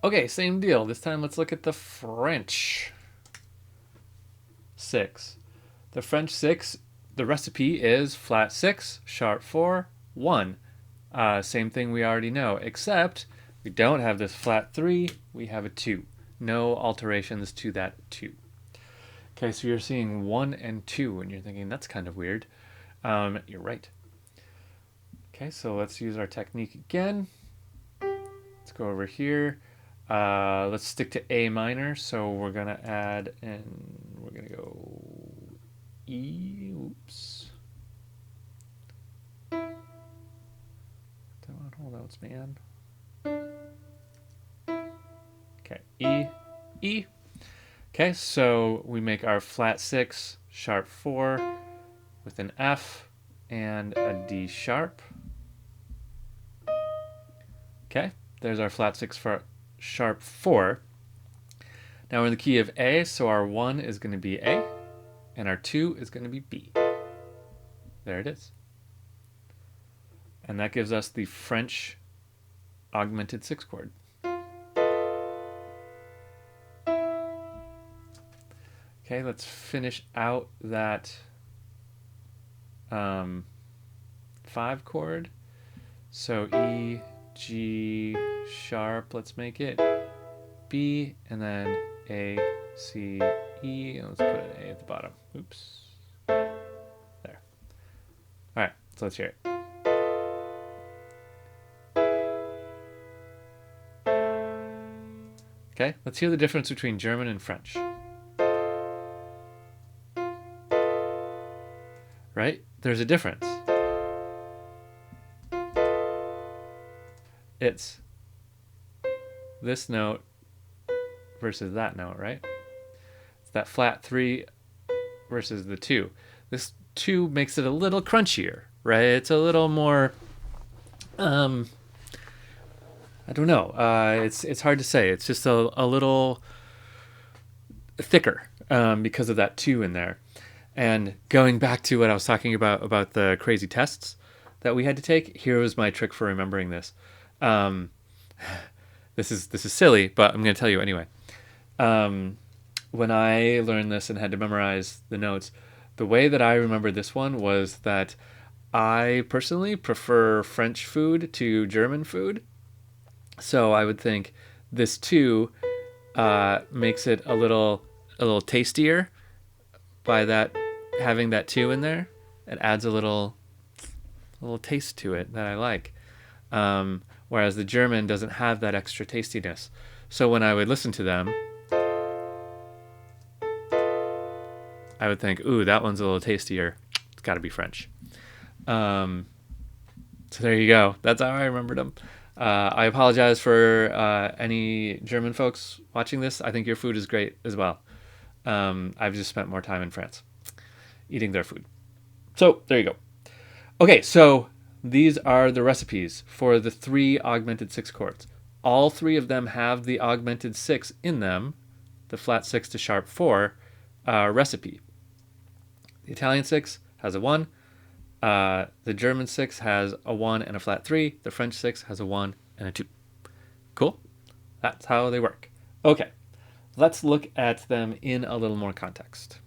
Okay, same deal. This time let's look at the French 6. The French 6, the recipe is flat 6, sharp 4, 1. Same thing we already know, except we don't have this flat 3, we have a 2. No alterations to that 2. Okay, so you're seeing 1 and 2, and you're thinking, that's kind of weird. You're right. Okay, so let's use our technique again. Let's go over here. Let's stick to A minor, so we're going to add, and we're going to go E, oops. Don't want whole notes, man. Okay, E, E. Okay, so we make our flat 6, sharp 4 with an F and a D sharp. Okay, there's our flat 6 for sharp 4. Now we're in the key of A, so our 1 is going to be A, and our 2 is going to be B. There it is. And that gives us the French augmented 6 chord. Okay, let's finish out that 5 chord. So E, G, sharp, let's make it B, and then A, C, E, and let's put an A at the bottom. Oops. There. All right, so let's hear it. Okay, let's hear the difference between German and French. Right? There's a difference. It's this note versus that note, right? It's that flat 3 versus the 2. This 2 makes it a little crunchier, right? It's a little more, I don't know. It's hard to say. It's just a little thicker because of that 2 in there. And going back to what I was talking about the crazy tests that we had to take, here was my trick for remembering this. This is silly, but I'm going to tell you anyway. When I learned this and had to memorize the notes, the way that I remembered this one was that I personally prefer French food to German food. So I would think this 2 makes it a little tastier by that having that 2 in there. It adds a little taste to it that I like. Whereas the German doesn't have that extra tastiness. So when I would listen to them, I would think, ooh, that one's a little tastier. It's got to be French. So there you go. That's how I remembered them. I apologize for any German folks watching this. I think your food is great as well. I've just spent more time in France eating their food. So there you go. Okay, so these are the recipes for the 3 augmented 6 chords. All 3 of them have the augmented 6 in them, the flat 6 to sharp 4 recipe. The Italian 6 has a 1. The German 6 has a 1 and a flat 3. The French 6 has a 1 and a 2. Cool? That's how they work. Okay, let's look at them in a little more context.